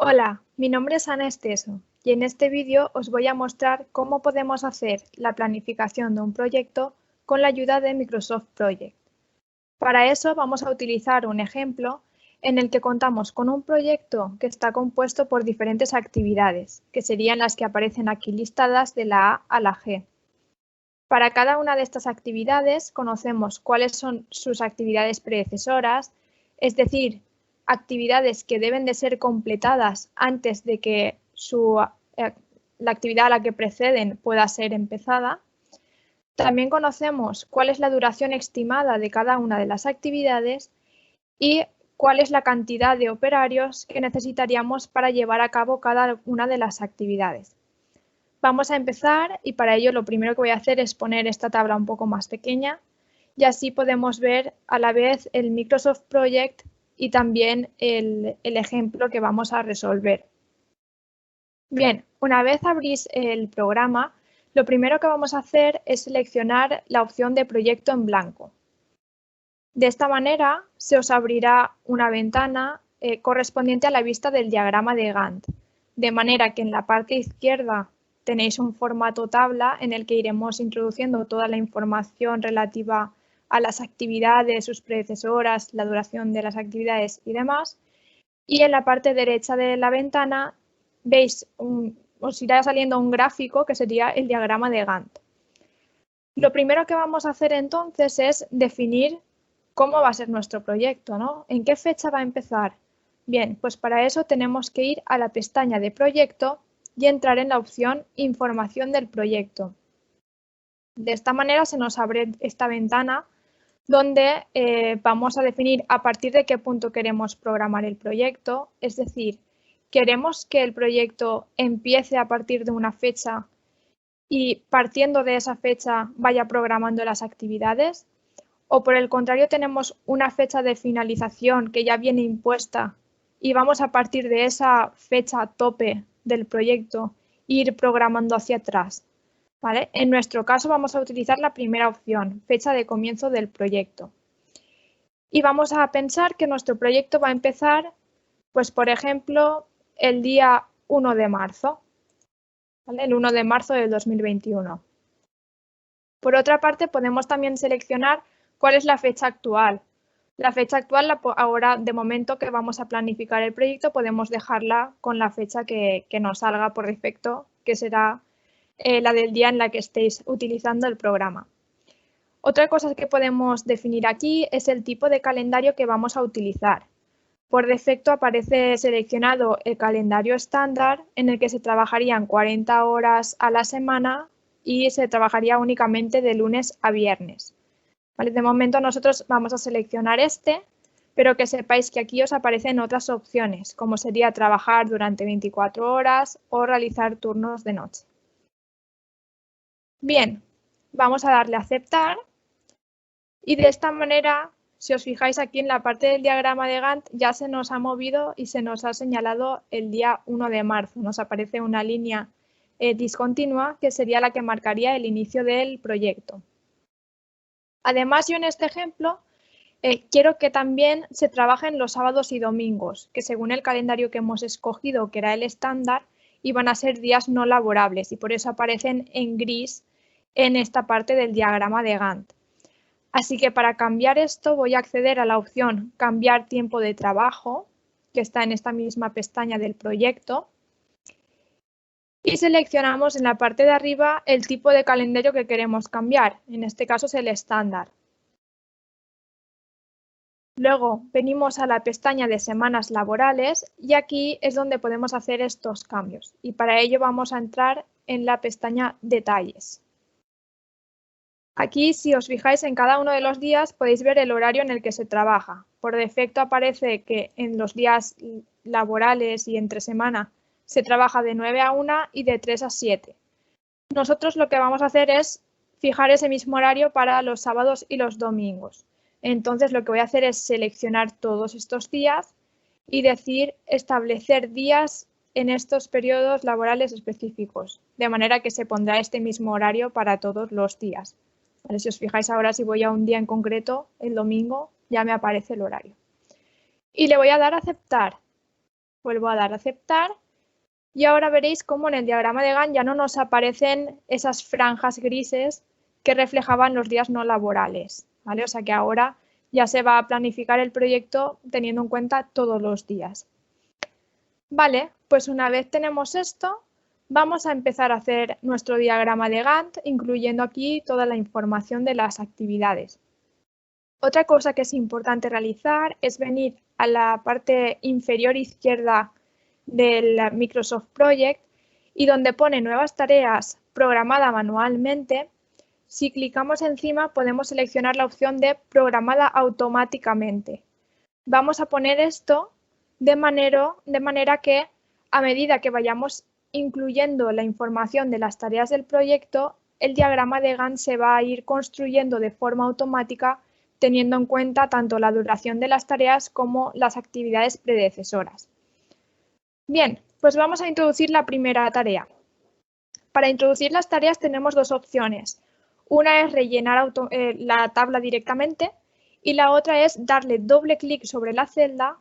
Hola, mi nombre es Ana Esteso y en este vídeo os voy a mostrar cómo podemos hacer la planificación de un proyecto con la ayuda de Microsoft Project. Para eso vamos a utilizar un ejemplo en el que contamos con un proyecto que está compuesto por diferentes actividades, que serían las que aparecen aquí listadas de la A a la G. Para cada una de estas actividades conocemos cuáles son sus actividades predecesoras, es decir, actividades que deben de ser completadas antes de que la actividad a la que preceden pueda ser empezada. También conocemos cuál es la duración estimada de cada una de las actividades y cuál es la cantidad de operarios que necesitaríamos para llevar a cabo cada una de las actividades. Vamos a empezar y para ello lo primero que voy a hacer es poner esta tabla un poco más pequeña y así podemos ver a la vez el Microsoft Project y también el ejemplo que vamos a resolver. Bien, una vez abrís el programa, lo primero que vamos a hacer es seleccionar la opción de proyecto en blanco. De esta manera se os abrirá una ventana correspondiente a la vista del diagrama de Gantt, de manera que en la parte izquierda tenéis un formato tabla en el que iremos introduciendo toda la información relativa a las actividades, sus predecesoras, la duración de las actividades y demás. Y en la parte derecha de la ventana veis, os irá saliendo un gráfico que sería el diagrama de Gantt. Lo primero que vamos a hacer entonces es definir cómo va a ser nuestro proyecto, ¿no? ¿En qué fecha va a empezar? Bien, pues para eso tenemos que ir a la pestaña de proyecto y entrar en la opción Información del proyecto. De esta manera se nos abre esta ventana donde vamos a definir a partir de qué punto queremos programar el proyecto, es decir, queremos que el proyecto empiece a partir de una fecha y partiendo de esa fecha vaya programando las actividades, o por el contrario tenemos una fecha de finalización que ya viene impuesta y vamos a partir de esa fecha tope del proyecto ir programando hacia atrás. ¿Vale? En nuestro caso vamos a utilizar la primera opción, fecha de comienzo del proyecto. Y vamos a pensar que nuestro proyecto va a empezar, pues por ejemplo, el día 1 de marzo, ¿vale? El 1 de marzo del 2021. Por otra parte, podemos también seleccionar cuál es la fecha actual. La fecha actual, ahora de momento que vamos a planificar el proyecto, podemos dejarla con la fecha que nos salga por defecto, que será la del día en la que estéis utilizando el programa. Otra cosa que podemos definir aquí es el tipo de calendario que vamos a utilizar. Por defecto aparece seleccionado el calendario estándar en el que se trabajarían 40 horas a la semana y se trabajaría únicamente de lunes a viernes. ¿Vale? De momento nosotros vamos a seleccionar este, pero que sepáis que aquí os aparecen otras opciones, como sería trabajar durante 24 horas o realizar turnos de noche. Bien, vamos a darle a aceptar y de esta manera, si os fijáis aquí en la parte del diagrama de Gantt, ya se nos ha movido y se nos ha señalado el día 1 de marzo. Nos aparece una línea discontinua que sería la que marcaría el inicio del proyecto. Además, yo en este ejemplo quiero que también se trabajen los sábados y domingos, que según el calendario que hemos escogido, que era el estándar, iban a ser días no laborables y por eso aparecen en gris en esta parte del diagrama de Gantt. Así que para cambiar esto voy a acceder a la opción Cambiar tiempo de trabajo, que está en esta misma pestaña del proyecto, y seleccionamos en la parte de arriba el tipo de calendario que queremos cambiar, en este caso es el estándar. Luego venimos a la pestaña de semanas laborales y aquí es donde podemos hacer estos cambios y para ello vamos a entrar en la pestaña Detalles. Aquí, si os fijáis en cada uno de los días, podéis ver el horario en el que se trabaja. Por defecto aparece que en los días laborales y entre semana se trabaja de 9 a 1 y de 3 a 7. Nosotros lo que vamos a hacer es fijar ese mismo horario para los sábados y los domingos. Entonces lo que voy a hacer es seleccionar todos estos días y decir establecer días en estos periodos laborales específicos, de manera que se pondrá este mismo horario para todos los días. Vale, si os fijáis ahora, si voy a un día en concreto, el domingo, ya me aparece el horario. Y le voy a dar a aceptar. Vuelvo a dar a aceptar. Y ahora veréis cómo en el diagrama de Gantt ya no nos aparecen esas franjas grises que reflejaban los días no laborales, ¿vale? O sea que ahora ya se va a planificar el proyecto teniendo en cuenta todos los días. Vale, pues una vez tenemos esto, vamos a empezar a hacer nuestro diagrama de Gantt, incluyendo aquí toda la información de las actividades. Otra cosa que es importante realizar es venir a la parte inferior izquierda del Microsoft Project y donde pone nuevas tareas programada manualmente, si clicamos encima podemos seleccionar la opción de programada automáticamente. Vamos a poner esto de manera que a medida que vayamos incluyendo la información de las tareas del proyecto, el diagrama de Gantt se va a ir construyendo de forma automática teniendo en cuenta tanto la duración de las tareas como las actividades predecesoras. Bien, pues vamos a introducir la primera tarea. Para introducir las tareas tenemos dos opciones. Una es rellenar la tabla directamente y la otra es darle doble clic sobre la celda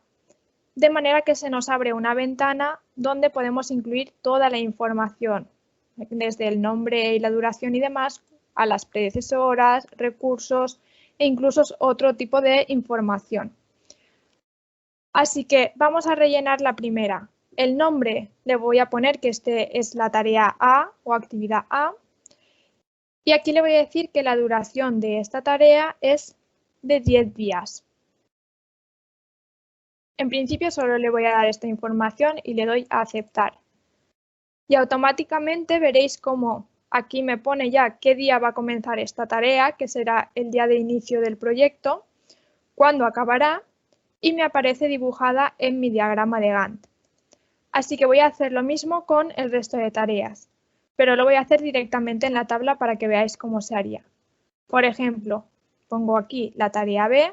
de manera que se nos abre una ventana donde podemos incluir toda la información, desde el nombre y la duración y demás, a las predecesoras, recursos e incluso otro tipo de información. Así que vamos a rellenar la primera. El nombre le voy a poner que este es la tarea A o actividad A. Y aquí le voy a decir que la duración de esta tarea es de 10 días. En principio solo le voy a dar esta información y le doy a aceptar. Y automáticamente veréis cómo aquí me pone ya qué día va a comenzar esta tarea, que será el día de inicio del proyecto, cuándo acabará y me aparece dibujada en mi diagrama de Gantt. Así que voy a hacer lo mismo con el resto de tareas, pero lo voy a hacer directamente en la tabla para que veáis cómo se haría. Por ejemplo, pongo aquí la tarea B,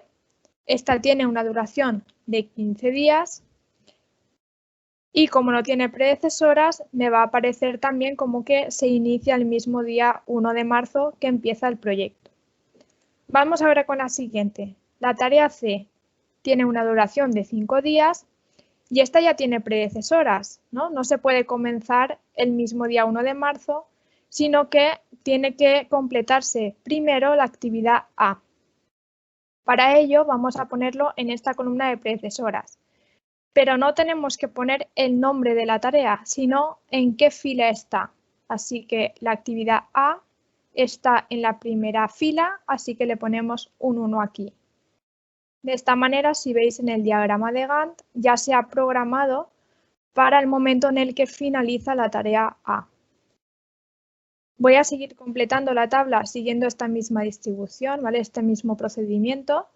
esta tiene una duración de 15 días y como no tiene predecesoras, me va a aparecer también como que se inicia el mismo día 1 de marzo que empieza el proyecto. Vamos ahora con la siguiente. La tarea C tiene una duración de 5 días y esta ya tiene predecesoras, ¿no? No se puede comenzar el mismo día 1 de marzo, sino que tiene que completarse primero la actividad A. Para ello vamos a ponerlo en esta columna de predecesoras. Pero no tenemos que poner el nombre de la tarea, sino en qué fila está. Así que la actividad A está en la primera fila, así que le ponemos un 1 aquí. De esta manera, si veis en el diagrama de Gantt, ya se ha programado para el momento en el que finaliza la tarea A. Voy a seguir completando la tabla siguiendo esta misma distribución, ¿vale? Este mismo procedimiento.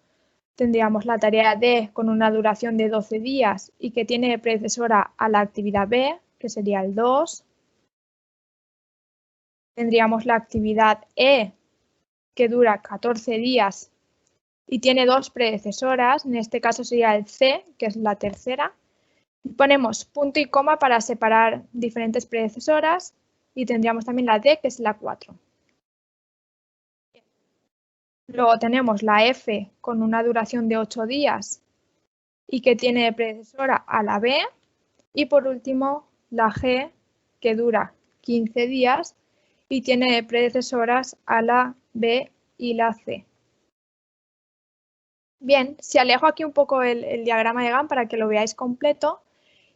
Tendríamos la tarea D con una duración de 12 días y que tiene predecesora a la actividad B, que sería el 2. Tendríamos la actividad E, que dura 14 días y tiene dos predecesoras, en este caso sería el C, que es la tercera. Ponemos punto y coma para separar diferentes predecesoras y tendríamos también la D, que es la 4. Luego tenemos la F con una duración de 8 días y que tiene de predecesora a la B. Y por último, la G, que dura 15 días y tiene de predecesoras a la B y la C. Bien, si alejo aquí un poco el diagrama de Gantt para que lo veáis completo,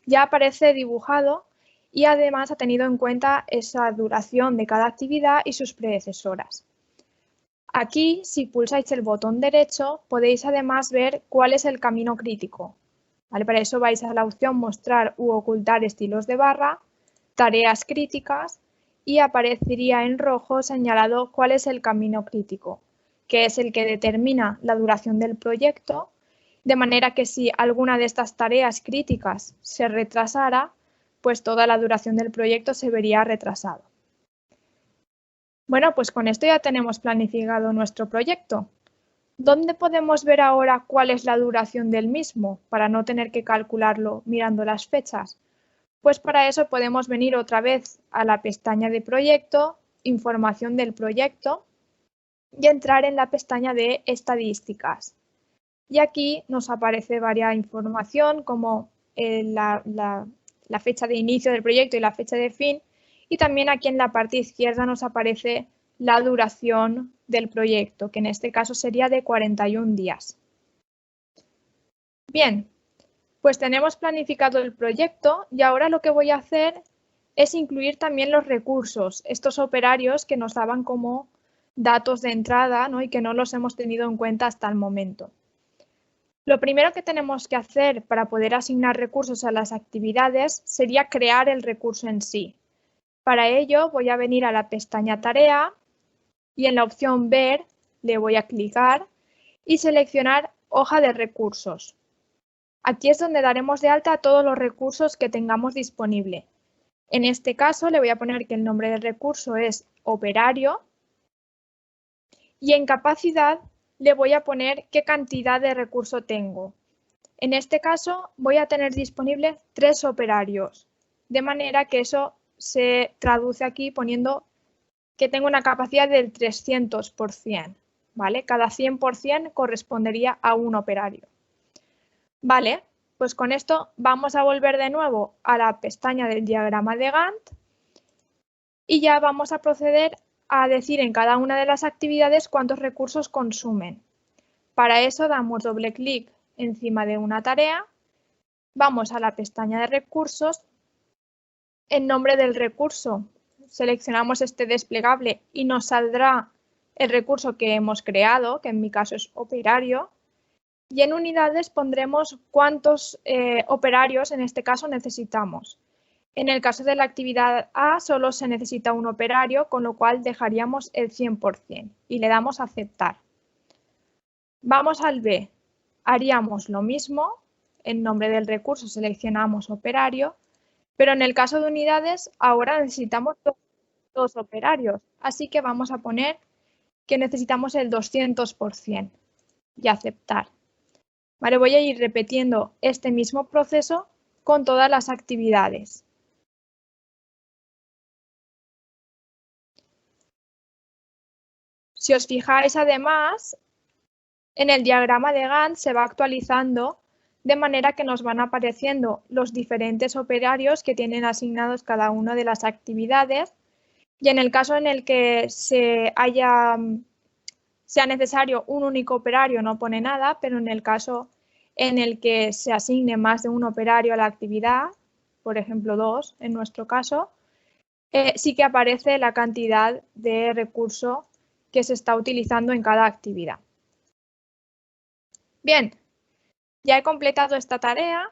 ya aparece dibujado y además ha tenido en cuenta esa duración de cada actividad y sus predecesoras. Aquí, si pulsáis el botón derecho, podéis además ver cuál es el camino crítico. ¿Vale? Para eso vais a la opción Mostrar u ocultar estilos de barra, Tareas críticas y aparecería en rojo señalado cuál es el camino crítico, que es el que determina la duración del proyecto, de manera que si alguna de estas tareas críticas se retrasara, pues toda la duración del proyecto se vería retrasado. Bueno, pues con esto ya tenemos planificado nuestro proyecto. ¿Dónde podemos ver ahora cuál es la duración del mismo para no tener que calcularlo mirando las fechas? Pues para eso podemos venir otra vez a la pestaña de proyecto, información del proyecto y entrar en la pestaña de estadísticas. Y aquí nos aparece varias información como la fecha de inicio del proyecto y la fecha de fin. Y también aquí en la parte izquierda nos aparece la duración del proyecto, que en este caso sería de 41 días. Bien, pues tenemos planificado el proyecto y ahora lo que voy a hacer es incluir también los recursos, estos operarios que nos daban como datos de entrada, ¿no? Y que no los hemos tenido en cuenta hasta el momento. Lo primero que tenemos que hacer para poder asignar recursos a las actividades sería crear el recurso en sí. Para ello voy a venir a la pestaña Tarea y en la opción Ver le voy a clicar y seleccionar Hoja de recursos. Aquí es donde daremos de alta todos los recursos que tengamos disponible. En este caso le voy a poner que el nombre del recurso es operario y en capacidad le voy a poner qué cantidad de recurso tengo. En este caso voy a tener disponible 3 operarios, de manera que eso se traduce aquí poniendo que tengo una capacidad del 300%, ¿vale? Cada 100% correspondería a un operario. Vale, pues con esto vamos a volver de nuevo a la pestaña del diagrama de Gantt y ya vamos a proceder a decir en cada una de las actividades cuántos recursos consumen. Para eso damos doble clic encima de una tarea, vamos a la pestaña de recursos, en nombre del recurso seleccionamos este desplegable y nos saldrá el recurso que hemos creado, que en mi caso es operario, y en unidades pondremos cuántos operarios en este caso necesitamos. En el caso de la actividad A solo se necesita un operario, con lo cual dejaríamos el 100% y le damos a aceptar. Vamos al B, haríamos lo mismo, en nombre del recurso seleccionamos operario, pero en el caso de unidades ahora necesitamos dos operarios, así que vamos a poner que necesitamos el 200% y aceptar. Vale, voy a ir repitiendo este mismo proceso con todas las actividades. Si os fijáis, además, en el diagrama de Gantt se va actualizando de manera que nos van apareciendo los diferentes operarios que tienen asignados cada una de las actividades y en el caso en el que sea necesario un único operario no pone nada, pero en el caso en el que se asigne más de un operario a la actividad, por ejemplo 2 en nuestro caso, sí que aparece la cantidad de recurso que se está utilizando en cada actividad. Bien, ya he completado esta tarea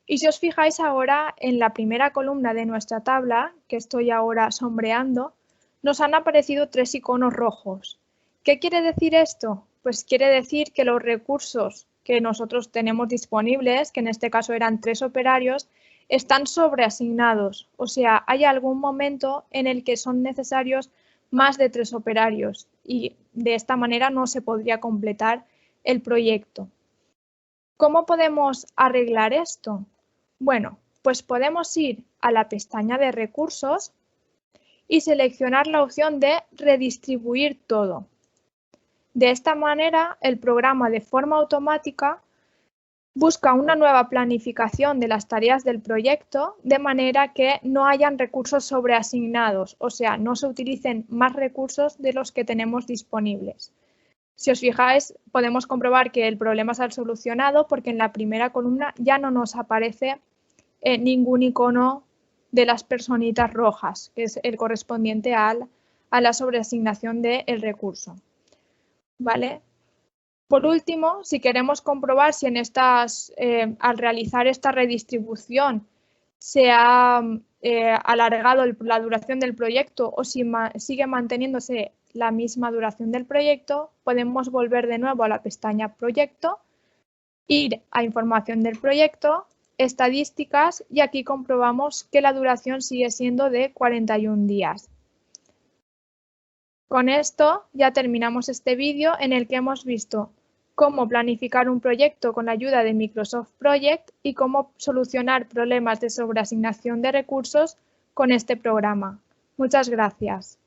y si os fijáis ahora en la primera columna de nuestra tabla, que estoy ahora sombreando, nos han aparecido 3 iconos rojos. ¿Qué quiere decir esto? Pues quiere decir que los recursos que nosotros tenemos disponibles, que en este caso eran 3 operarios, están sobreasignados. O sea, hay algún momento en el que son necesarios más de 3 operarios y de esta manera no se podría completar el proyecto. ¿Cómo podemos arreglar esto? Bueno, pues podemos ir a la pestaña de recursos y seleccionar la opción de redistribuir todo. De esta manera, el programa de forma automática busca una nueva planificación de las tareas del proyecto de manera que no hayan recursos sobreasignados, o sea, no se utilicen más recursos de los que tenemos disponibles. Si os fijáis, podemos comprobar que el problema se ha solucionado porque en la primera columna ya no nos aparece ningún icono de las personitas rojas, que es el correspondiente a la sobreasignación del recurso. ¿Vale? Por último, si queremos comprobar si al realizar esta redistribución se ha alargado la duración del proyecto o si sigue manteniéndose la misma duración del proyecto, podemos volver de nuevo a la pestaña Proyecto, ir a Información del proyecto, Estadísticas y aquí comprobamos que la duración sigue siendo de 41 días. Con esto ya terminamos este vídeo en el que hemos visto cómo planificar un proyecto con la ayuda de Microsoft Project y cómo solucionar problemas de sobreasignación de recursos con este programa. Muchas gracias.